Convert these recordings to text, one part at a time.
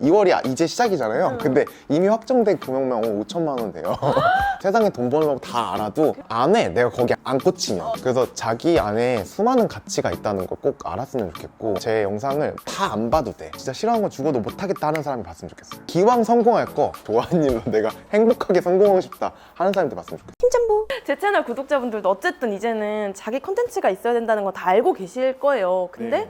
2월이 이제 시작이잖아요. 근데 이미 확정된 금액만 5천만 원 돼요. 세상에 돈 버는 법 다 알아도 안에 내가 거기 안 꽂히면, 그래서 자기 안에 수많은 가치가 있다는 걸 꼭 알았으면 좋겠고, 제 영상을 다 안 봐도 돼. 진짜 싫어하는 거 죽어도 못하겠다 하는 사람이 봤으면 좋겠어요. 기왕 성공할 거 좋아하는 일로 내가 행복하게 성공하고 싶다 하는 사람한테 봤으면 좋겠어요. 팀장부. 제 채널 구독자분들도 어쨌든 이제는 자기 컨텐츠가 있어야 된다는 거 다 알고 계실 거예요. 근데 네.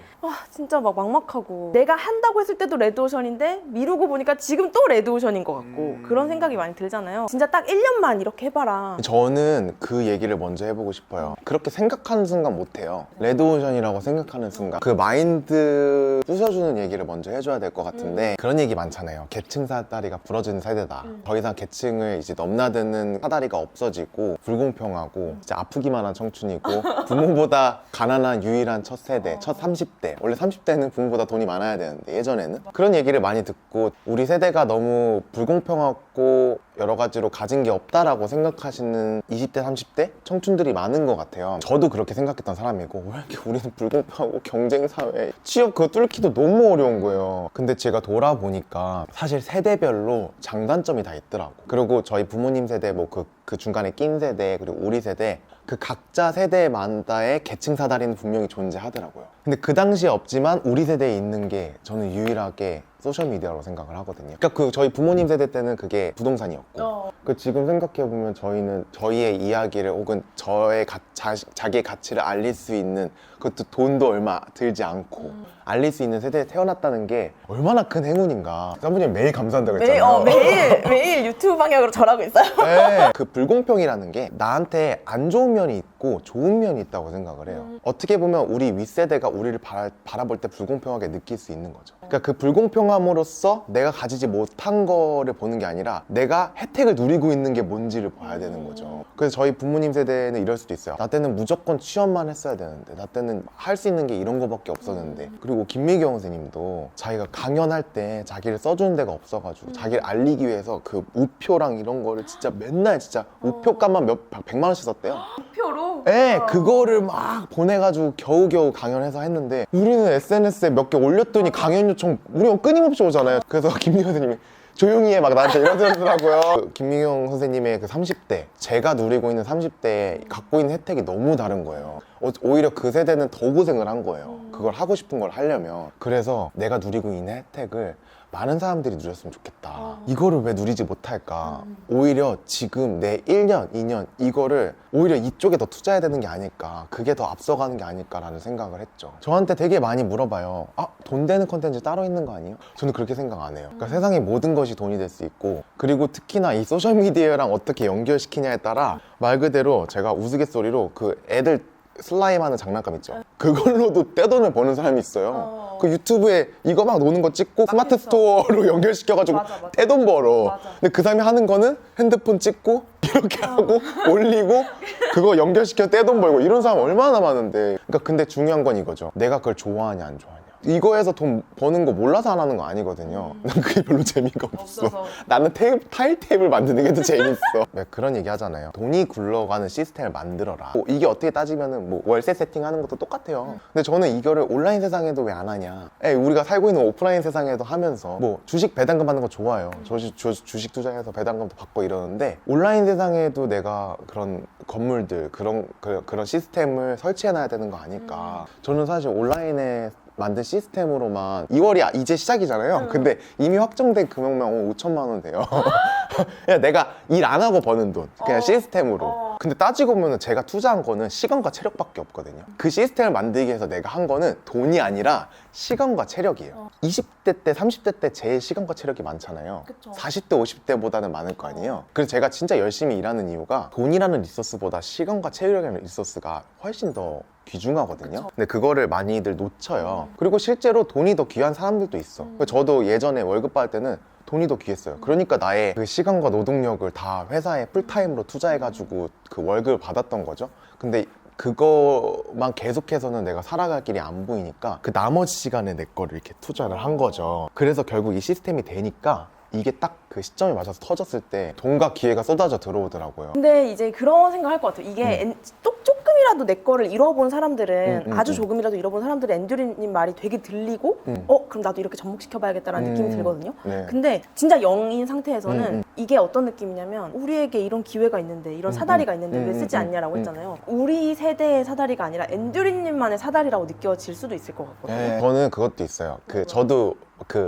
진짜 막 막막하고, 내가 한다고 했을 때도 레드오션인데 미루고 보니까 지금 또 레드오션인 것 같고 그런 생각이 많이 들잖아요. 진짜 딱 1년만 이렇게 해봐라. 저는 그 얘기를 먼저 해보고 싶어요. 그렇게 생각하는 순간 못해요. 레드오션이라고 생각하는 순간 그 마인드 부숴주는 얘기를 먼저 해줘야 될 것 같은데, 그런 얘기 많잖아요. 계층 사다리가 부러지는 세대다. 더 이상 계층을 이제 넘나드는 사다리가 없어지고 불공평하고 이제 아프기만 한 청춘이고 부모보다 가난한 유일한 첫 세대, 첫 30대. 원래 30대는 부모보다 돈이 많아야 되는데 예전에는 그런 얘기를 많이 듣고, 우리 세대가 너무 불공평하고 여러 가지로 가진 게 없다라고 생각하시는 20대, 30대 청춘들이 많은 것 같아요. 저도 그렇게 생각했던 사람이고, 왜 이렇게 우리는 불공평하고 경쟁사회, 취업 그거 뚫기도 너무 어려운 거예요. 근데 제가 돌아보니까 사실 세대별로 장단점이 다 있더라고. 그리고 저희 부모님 세대, 뭐 그 중간에 낀 세대, 그리고 우리 세대, 그 각자 세대마다의 계층 사다리는 분명히 존재하더라고요. 근데 그 당시에 없지만 우리 세대에 있는 게 저는 유일하게 소셜미디어라고 생각을 하거든요. 그러니까 그 저희 부모님 세대 때는 그게 부동산이었고, 그 지금 생각해보면 저희는 저희의 이야기를 혹은 저의 자기의 가치를 알릴 수 있는, 그것도 돈도 얼마 들지 않고 알릴 수 있는 세대에 태어났다는 게 얼마나 큰 행운인가. 사부님 매일 감사한다고 했잖아요. 매일 유튜브 방향으로 절하고 있어요. 네, 그 불공평이라는 게 나한테 안 좋은 면이 있고 좋은 면이 있다고 생각을 해요. 어떻게 보면 우리 윗세대가 우리를 바라볼 때 불공평하게 느낄 수 있는 거죠. 그러니까 그 불공평함으로써 내가 가지지 못한 거를 보는 게 아니라 내가 혜택을 누리고 있는 게 뭔지를 봐야 되는 거죠. 그래서 저희 부모님 세대는 이럴 수도 있어요. 나 때는 무조건 취업만 했어야 되는데, 나 때는 할 수 있는 게 이런 거밖에 없었는데. 그리고 김미경 선생님도 자기가 강연할 때 자기를 써주는 데가 없어가지고 자기를 알리기 위해서 그 우표랑 이런 거를 진짜 맨날 진짜 우표값만 백만 원씩 썼대요. 표로? 네, 그거를 막 보내가지고 겨우겨우 강연해서 했는데, 우리는 SNS에 몇 개 올렸더니 강연 요청 우리가 끊임없이 오잖아요. 그래서 김미경 선생님이 조용히 해 막 나한테 이러더라고요. 그 김미경 선생님의 그 30대, 제가 누리고 있는 30대에 갖고 있는 혜택이 너무 다른 거예요. 오히려 그 세대는 더 고생을 한 거예요. 그걸 하고 싶은 걸 하려면. 그래서 내가 누리고 있는 혜택을 많은 사람들이 누렸으면 좋겠다. 이거를 왜 누리지 못할까? 오히려 지금 내 1년, 2년 이거를 오히려 이쪽에 더 투자해야 되는 게 아닐까, 그게 더 앞서가는 게 아닐까라는 생각을 했죠. 저한테 되게 많이 물어봐요. 돈 되는 컨텐츠 따로 있는 거 아니에요? 저는 그렇게 생각 안 해요. 그러니까 세상의 모든 것이 돈이 될 수 있고, 그리고 특히나 이 소셜미디어랑 어떻게 연결시키냐에 따라 말 그대로 제가 우스갯소리로 그 애들 슬라임 하는 장난감 있죠? 그걸로도 떼돈을 버는 사람이 있어요. 그 유튜브에 이거 막 노는 거 찍고 스마트 스토어로 연결시켜가지고 맞아. 떼돈 벌어. 맞아. 근데 그 사람이 하는 거는 핸드폰 찍고 이렇게 하고 올리고 그거 연결시켜 떼돈 벌고, 이런 사람 얼마나 많은데. 그러니까 근데 중요한 건 이거죠. 내가 그걸 좋아하냐 안 좋아하냐. 이거에서 돈 버는 거 몰라서 안 하는 거 아니거든요. 난 그게 별로 재미가 없어. 나는 타일 테이블 만드는 게 더 재밌어. 네, 그런 얘기 하잖아요. 돈이 굴러가는 시스템을 만들어라. 이게 어떻게 따지면은 뭐 월세 세팅하는 것도 똑같아요. 근데 저는 이거를 온라인 세상에도 왜 안 하냐. 우리가 살고 있는 오프라인 세상에도 하면서 뭐 주식 배당금 받는 거 좋아요. 주식 투자해서 배당금도 받고 이러는데, 온라인 세상에도 내가 그런 건물들, 그런 시스템을 설치해놔야 되는 거 아닐까. 저는 사실 온라인에 만든 시스템으로만 2월이 이제 시작이잖아요. 근데 이미 확정된 금액만 5천만 원 돼요. 그냥 내가 일 안 하고 버는 돈, 그냥 시스템으로. 근데 따지고 보면 제가 투자한 거는 시간과 체력밖에 없거든요. 그 시스템을 만들기 위해서 내가 한 거는 돈이 아니라 시간과 체력이에요. 20대 때, 30대 때 제일 시간과 체력이 많잖아요. 그쵸. 40대, 50대보다는 많을 거 아니에요. 그래서 제가 진짜 열심히 일하는 이유가 돈이라는 리소스보다 시간과 체력이라는 리소스가 훨씬 더 귀중하거든요. 그쵸. 근데 그거를 많이들 놓쳐요. 그리고 실제로 돈이 더 귀한 사람들도 있어. 저도 예전에 월급 받을 때는 돈이 더 귀했어요. 그러니까 나의 그 시간과 노동력을 다 회사에 풀타임으로 투자해가지고 그 월급을 받았던 거죠. 근데 그거만 계속해서는 내가 살아갈 길이 안 보이니까 그 나머지 시간에 내 거를 이렇게 투자를 한 거죠. 그래서 결국 이 시스템이 되니까 이게 딱 그 시점에 맞아서 터졌을 때 돈과 기회가 쏟아져 들어오더라고요. 근데 이제 그런 생각 할 것 같아요. 이게 조금 조금이라도 내 거를 잃어본 사람들은 아주 음. 조금이라도 잃어본 사람들은 앤드류님 말이 되게 들리고 그럼 나도 이렇게 접목시켜봐야겠다라는 느낌이 들거든요. 네. 근데 진짜 0인 상태에서는 음. 이게 어떤 느낌이냐면 우리에게 이런 기회가 있는데 이런 사다리가 있는데 왜 쓰지 않냐라고 했잖아요. 우리 세대의 사다리가 아니라 앤드류님만의 사다리라고 느껴질 수도 있을 것 같거든요. 네. 저는 그것도 있어요. 저도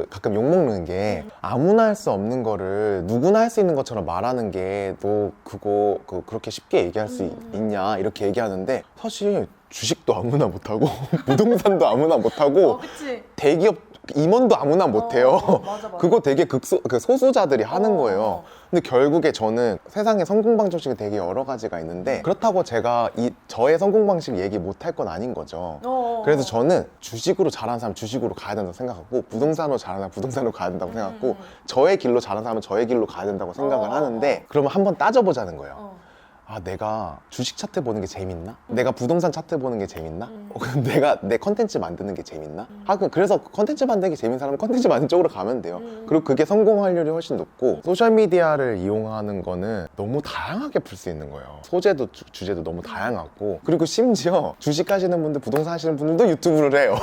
가끔 욕먹는 게 아무나 할 수 없는 거를 누구나 할 수 있는 것처럼 말하는 게 너 그거 그렇게 쉽게 얘기할 수 있냐 이렇게 얘기하는데 사실 주식도 아무나 못하고 부동산도 아무나 못하고 그치. 대기업 임원도 아무나 못해요. 맞아. 그거 되게 소수자들이 하는 거예요. 근데 결국에 저는 세상에 성공 방정식이 되게 여러 가지가 있는데 그렇다고 제가 저의 성공 방식 얘기 못할 건 아닌 거죠. 그래서 저는 주식으로 잘하는 사람 주식으로 가야 된다고 생각하고 부동산으로 잘하는 사람 부동산으로 가야 된다고 생각하고 저의 길로 잘하는 사람은 저의 길로 가야 된다고 생각을 하는데 그러면 한번 따져보자는 거예요. 아, 내가 주식 차트 보는 게 재밌나? 내가 부동산 차트 보는 게 재밌나? 그럼 내가 내 컨텐츠 만드는 게 재밌나? 그래서 컨텐츠 만드는 게 재밌는 사람은 컨텐츠 만드는 쪽으로 가면 돼요. 그리고 그게 성공 확률이 훨씬 높고 소셜미디어를 이용하는 거는 너무 다양하게 풀 수 있는 거예요. 소재도 주제도 너무 다양하고 그리고 심지어 주식 하시는 분들 부동산 하시는 분들도 유튜브를 해요.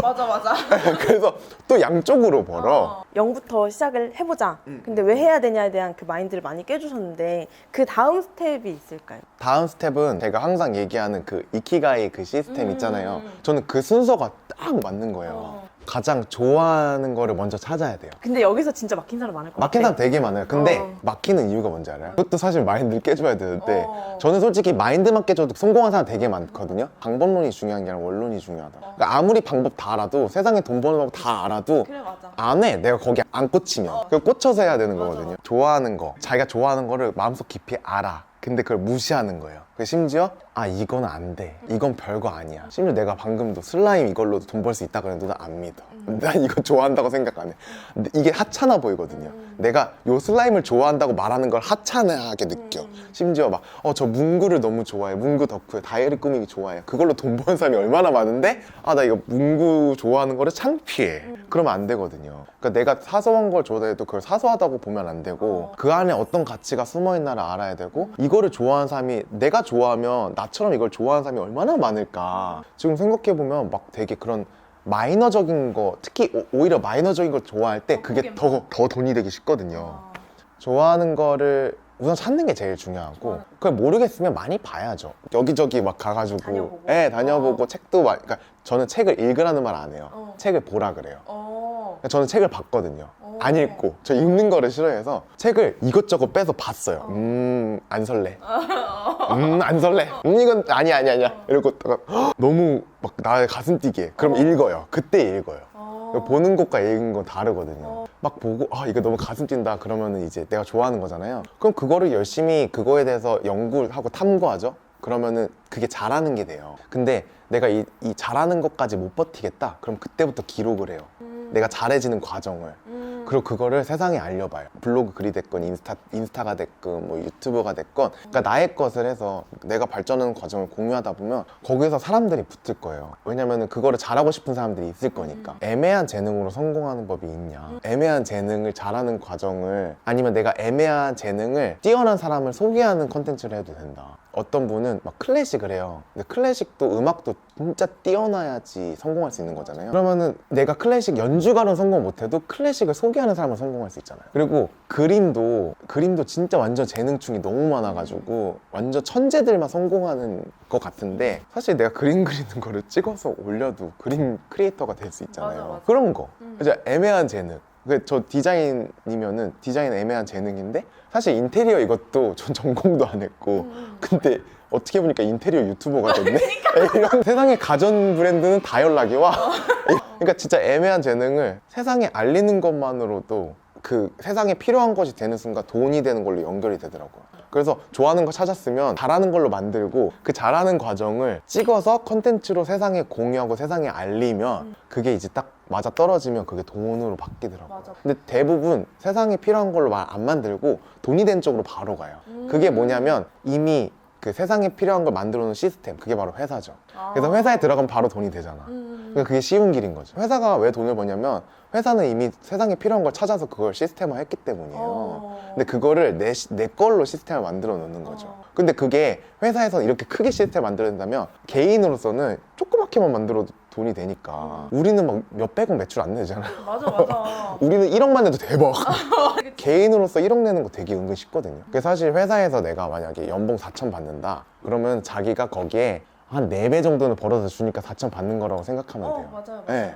맞아. 그래서 또 양쪽으로 벌어. 0부터 시작을 해보자. 근데 왜 해야 되냐에 대한 그 마인드를 많이 깨주셨는데 그 다음 스텝이 있을까요? 다음 스텝은 제가 항상 얘기하는 그 이키가이 그 시스템 있잖아요. 저는 그 순서가 딱 맞는 거예요. 가장 좋아하는 거를 먼저 찾아야 돼요. 근데 여기서 진짜 막힌 사람 많을 것 같아. 막힌 사람 되게 많아요. 근데 막히는 이유가 뭔지 알아요? 그것도 사실 마인드를 깨줘야 되는데 저는 솔직히 마인드만 깨줘도 성공한 사람 되게 많거든요. 방법론이 중요한 게 아니라 원론이 중요하다. 그러니까 아무리 방법 다 알아도 세상에 돈 버는 방법 다 알아도 그래, 맞아. 안 해. 내가 거기 안 꽂히면. 그 꽂혀서 해야 되는 거거든요. 좋아하는 거, 자기가 좋아하는 거를 마음속 깊이 알아. 근데 그걸 무시하는 거예요. 심지어 이건 안 돼. 이건 별거 아니야. 심지어 내가 방금도 슬라임 이걸로도 돈 벌 수 있다 그랬는데 난 안 믿어. 난 이거 좋아한다고 생각 안 해. 근데 이게 하찮아 보이거든요. 내가 요 슬라임을 좋아한다고 말하는 걸 하찮하게 느껴. 심지어 막 저 문구를 너무 좋아해. 문구 덕후에 다이어리 꾸미기 좋아해. 그걸로 돈 버는 사람이 얼마나 많은데 나 이거 문구 좋아하는 거를 창피해. 그러면 안 되거든요. 그러니까 내가 사소한 걸 좋아해도 그걸 사소하다고 보면 안 되고 그 안에 어떤 가치가 숨어있나를 알아야 되고 이거를 좋아하는 사람이 내가 좋아하면 나처럼 이걸 좋아하는 사람이 얼마나 많을까. 지금 생각해보면 막 되게 그런 마이너적인 거, 특히 오히려 마이너적인 걸 좋아할 때 그게 더 돈이 되기 쉽거든요. 좋아하는 거를 우선 찾는 게 제일 중요하고 그걸 모르겠으면 많이 봐야죠. 여기저기 막 가가지고 다녀보고 책도 그러니까 저는 책을 읽으라는 말 안 해요. 책을 보라 그래요. 저는 책을 봤거든요. 안 읽고 저 읽는 거를 싫어해서 책을 이것저것 빼서 봤어요. 안 설레. 안 설레. 이건 아니야 이러고 있다가 너무 막 나의 가슴 뛰게 그럼 읽어요. 그때 읽어요. 보는 것과 읽는 건 다르거든요. 막 보고 이거 너무 가슴 뛴다 그러면은 이제 내가 좋아하는 거잖아요. 그럼 그거를 열심히 그거에 대해서 연구를 하고 탐구하죠. 그러면은 그게 잘하는 게 돼요. 근데 내가 이 잘하는 것까지 못 버티겠다 그럼 그때부터 기록을 해요. 내가 잘해지는 과정을. 그리고 그거를 세상에 알려봐요. 블로그 글이 됐건 인스타가 됐건 뭐 유튜브가 됐건 그러니까 나의 것을 해서 내가 발전하는 과정을 공유하다 보면 거기서 사람들이 붙을 거예요. 왜냐면은 그거를 잘하고 싶은 사람들이 있을 거니까. 애매한 재능으로 성공하는 법이 있냐, 애매한 재능을 잘하는 과정을 아니면 내가 애매한 재능을 뛰어난 사람을 소개하는 컨텐츠를 해도 된다. 어떤 분은 막 클래식을 해요. 근데 클래식도 음악도 진짜 뛰어나야지 성공할 수 있는 거잖아요. 그러면은 내가 클래식 연주가는 성공 못해도 클래식을 소개하는 사람은 성공할 수 있잖아요. 그리고 그림도 진짜 완전 재능충이 너무 많아가지고 완전 천재들만 성공하는 것 같은데 사실 내가 그림 그리는 거를 찍어서 올려도 그림 크리에이터가 될 수 있잖아요. 맞아. 그런 거. 이제 애매한 재능. 저 디자인이면은 디자인 애매한 재능인데 사실 인테리어 이것도 전 전공도 안 했고 근데 어떻게 보니까 인테리어 유튜버가 됐네? 이런 세상의 가전 브랜드는 다 연락이 와. 그러니까 진짜 애매한 재능을 세상에 알리는 것만으로도 그 세상에 필요한 것이 되는 순간 돈이 되는 걸로 연결이 되더라고요. 그래서 좋아하는 거 찾았으면 잘하는 걸로 만들고 그 잘하는 과정을 찍어서 컨텐츠로 세상에 공유하고 세상에 알리면 그게 이제 딱 맞아 떨어지면 그게 돈으로 바뀌더라고요. 맞아. 근데 대부분 세상에 필요한 걸로 안 만들고 돈이 되는 쪽으로 바로 가요. 그게 뭐냐면 이미 그 세상에 필요한 걸 만들어 놓은 시스템, 그게 바로 회사죠. 그래서 회사에 들어가면 바로 돈이 되잖아. 그러니까 그게 쉬운 길인 거죠. 회사가 왜 돈을 버냐면 회사는 이미 세상에 필요한 걸 찾아서 그걸 시스템화 했기 때문이에요. 근데 그거를 내 걸로 시스템을 만들어 놓는 거죠. 근데 그게 회사에서 이렇게 크게 시스템을 만들어야 된다면 개인으로서는 조그맣게만 만들어도 돈이 되니까 우리는 막 몇백억 매출 안 내잖아요. 맞아. 우리는 1억만 내도 대박. 개인으로서 1억 내는 거 되게 은근 쉽거든요. 그래서 사실 회사에서 내가 만약에 연봉 4천 받는다 그러면 자기가 거기에 한 4배 정도는 벌어서 주니까 4천 받는 거라고 생각하면 돼요. 맞아요. 네.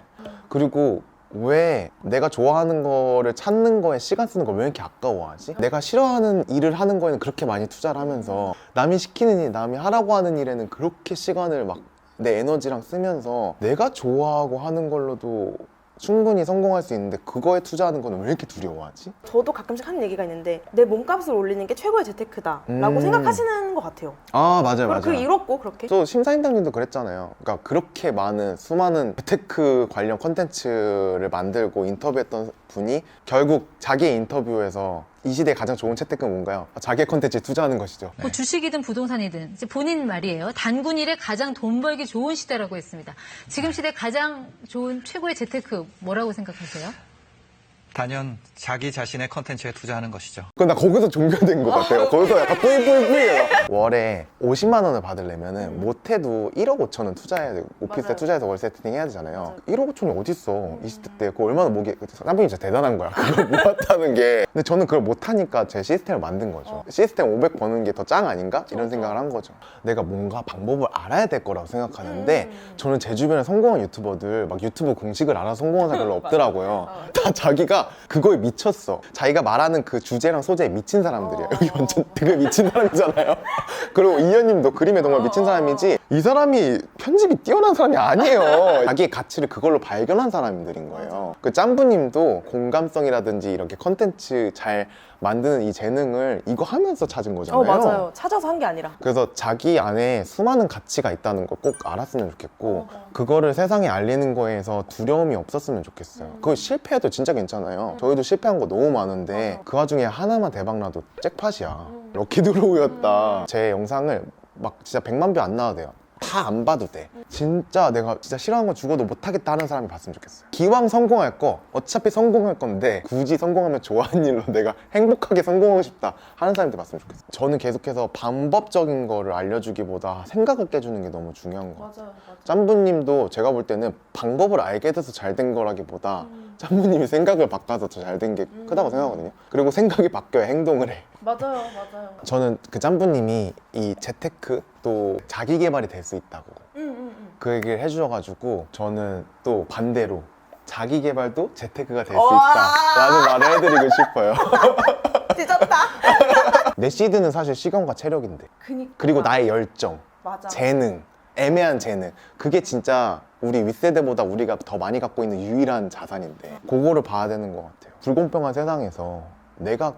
그리고 왜 내가 좋아하는 거를 찾는 거에 시간 쓰는 걸 왜 이렇게 아까워하지? 내가 싫어하는 일을 하는 거에는 그렇게 많이 투자를 하면서 남이 시키는 일, 남이 하라고 하는 일에는 그렇게 시간을 막 내 에너지랑 쓰면서 내가 좋아하고 하는 걸로도 충분히 성공할 수 있는데 그거에 투자하는 거는 왜 이렇게 두려워하지? 저도 가끔씩 하는 얘기가 있는데 내 몸값을 올리는 게 최고의 재테크다라고 생각하시는 것 같아요. 아 맞아요. 그 이뤘고 그렇게. 또 심사임당님도 그랬잖아요. 그러니까 그렇게 많은 수많은 재테크 관련 컨텐츠를 만들고 인터뷰했던 분이 결국 자기의 인터뷰에서 이 시대에 가장 좋은 재테크는 뭔가요? 자기의 컨텐츠에 투자하는 것이죠. 뭐 주식이든 부동산이든 이제 본인 말이에요. 단군 일에 가장 돈 벌기 좋은 시대라고 했습니다. 지금 시대 가장 좋은 최고의 재테크 뭐라고 생각하세요? 단연 자기 자신의 컨텐츠에 투자하는 것이죠. 그럼 나 거기서 종교된 것 같아요. 거기서 약간 뿌이뿌이뿌이에요. 월에 50만 원을 받으려면은 못해도 1억 5천은 투자해야 되고 오피스에 맞아요. 투자해서 월세 세팅 해야 되잖아요. 맞아요. 1억 5천이 어딨어. 20대 때 그거 얼마나 목이 짬뽕이 진짜 대단한 거야. 그걸 모았다는 게. 근데 저는 그걸 못하니까 제 시스템을 만든 거죠. 시스템 500 버는 게 더 짱 아닌가? 이런 생각을 한 거죠. 내가 뭔가 방법을 알아야 될 거라고 생각하는데 저는 제 주변에 성공한 유튜버들 막 유튜브 공식을 알아서 성공한 사람 별로 없더라고요. 다 자기가 그거에 미쳤어. 자기가 말하는 그 주제랑 소재에 미친 사람들이에요. 여기 완전 되게 미친 사람이잖아요. 그리고 이현님도 그림에 정말 미친 사람이지 이 사람이 편집이 뛰어난 사람이 아니에요. 자기의 가치를 그걸로 발견한 사람들인 거예요. 그 짬부님도 공감성이라든지 이렇게 컨텐츠 잘 만드는 이 재능을 이거 하면서 찾은 거잖아요. 맞아요. 찾아서 한 게 아니라. 그래서 자기 안에 수많은 가치가 있다는 걸 꼭 알았으면 좋겠고 그거를 세상에 알리는 거에서 두려움이 없었으면 좋겠어요. 그거 실패해도 진짜 괜찮아요. 저희도 실패한 거 너무 많은데 그 와중에 하나만 대박나도 잭팟이야. 럭키드로우였다. 제 영상을 막 진짜 100만 뷰 안 나와도 돼요. 다 안 봐도 돼. 진짜 내가 진짜 싫어하는 거 죽어도 못하겠다 하는 사람이 봤으면 좋겠어요. 기왕 성공할 거 어차피 성공할 건데 굳이 성공하면 좋아하는 일로 내가 행복하게 성공하고 싶다 하는 사람들 봤으면 좋겠어요. 저는 계속해서 방법적인 거를 알려주기보다 생각을 깨주는 게 너무 중요한 거 같아요. 짬부님도 제가 볼 때는 방법을 알게 돼서 잘 된 거라기보다 짬부님이 생각을 바꿔서 더 잘 된 게 크다고 생각하거든요. 그리고 생각이 바뀌어야 행동을 해. 맞아요. 저는 그 짬부님이 이 재테크 또 자기 개발이 될 수 있다고 그 얘기를 해주셔가지고 저는 또 반대로 자기 개발도 재테크가 될 수 있다라는 말을 해드리고 싶어요. 찢었다. 내 시드는 사실 시간과 체력인데 그리고 나의 열정, 맞아. 재능, 애매한 재능 그게 진짜 우리 윗세대보다 우리가 더 많이 갖고 있는 유일한 자산인데 그거를 봐야 되는 것 같아요. 불공평한 세상에서 내가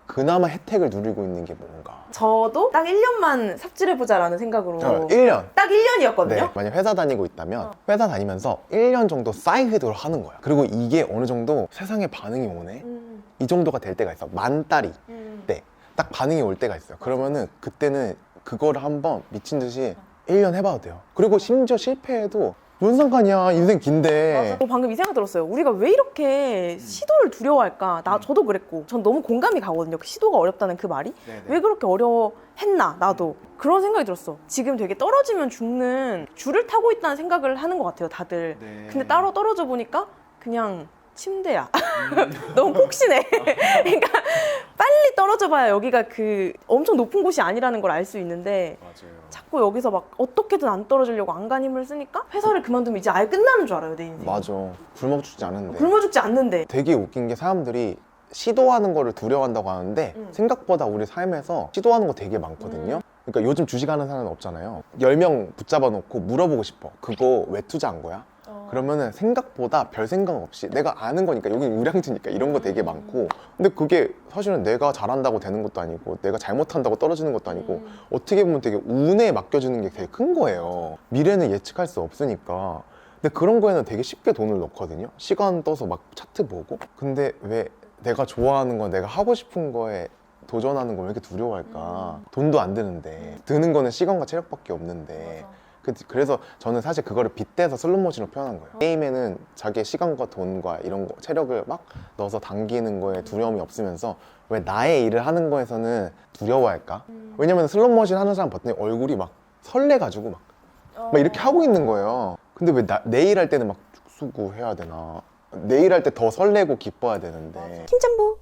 그나마 혜택을 누리고 있는 게 뭔가. 저도 딱 1년만 삽질해보자라는 생각으로 1년. 딱 1년이었거든요. 네, 만약 회사 다니고 있다면 회사 다니면서 1년 정도 사이드를 하는 거야. 그리고 이게 어느 정도 세상에 반응이 오네. 이 정도가 될 때가 있어. 만 달이 때 딱 반응이 올 때가 있어요. 그러면은 그때는 그거를 한번 미친 듯이 1년 해봐도 돼요. 그리고 심지어 실패해도 뭔 상관이야. 인생 긴데. 방금 이 생각 들었어요. 우리가 왜 이렇게 시도를 두려워할까? 저도 그랬고 전 너무 공감이 가거든요. 그 시도가 어렵다는 그 말이 왜 그렇게 어려워했나 나도 그런 생각이 들었어. 지금 되게 떨어지면 죽는 줄을 타고 있다는 생각을 하는 것 같아요 다들. 근데 따로 떨어져 보니까 그냥 침대야. 너무 폭신해. 그러니까 빨리 떨어져봐야 여기가 그 엄청 높은 곳이 아니라는 걸 알 수 있는데 자꾸 여기서 막 어떻게든 안 떨어지려고 안간 힘을 쓰니까 회사를 그만두면 이제 아예 끝나는 줄 알아요 내 인생. 맞아. 굶어 죽지 않은데. 굶어 죽지 않는데. 되게 웃긴 게 사람들이 시도하는 거를 두려워한다고 하는데 생각보다 우리 삶에서 시도하는 거 되게 많거든요. 그러니까 요즘 주식하는 사람은 없잖아요. 10명 붙잡아 놓고 물어보고 싶어. 그거 왜 투자한 거야? 그러면은 생각보다 별 생각 없이 내가 아는 거니까 여기는 우량주니까 이런 거 되게 많고 근데 그게 사실은 내가 잘한다고 되는 것도 아니고 내가 잘못한다고 떨어지는 것도 아니고 어떻게 보면 되게 운에 맡겨주는 게 되게 큰 거예요. 미래는 예측할 수 없으니까. 근데 그런 거에는 되게 쉽게 돈을 넣거든요. 시간 떠서 막 차트 보고. 근데 왜 내가 좋아하는 거 내가 하고 싶은 거에 도전하는 걸 왜 이렇게 두려워할까? 돈도 안 드는데 드는 거는 시간과 체력밖에 없는데 그래서 저는 사실 그거를 빗대서 슬롯모션으로 표현한 거예요. 게임에는 자기의 시간과 돈과 이런 거, 체력을 막 넣어서 당기는 거에 두려움이 없으면서 왜 나의 일을 하는 거에서는 두려워할까? 왜냐면 슬롯모션 하는 사람 봤더니 얼굴이 막 설레가지고 막 이렇게 하고 있는 거예요. 근데 왜 내 일 할 때는 막 죽수고 해야 되나? 내 일 할 때 더 설레고 기뻐야 되는데 김짬보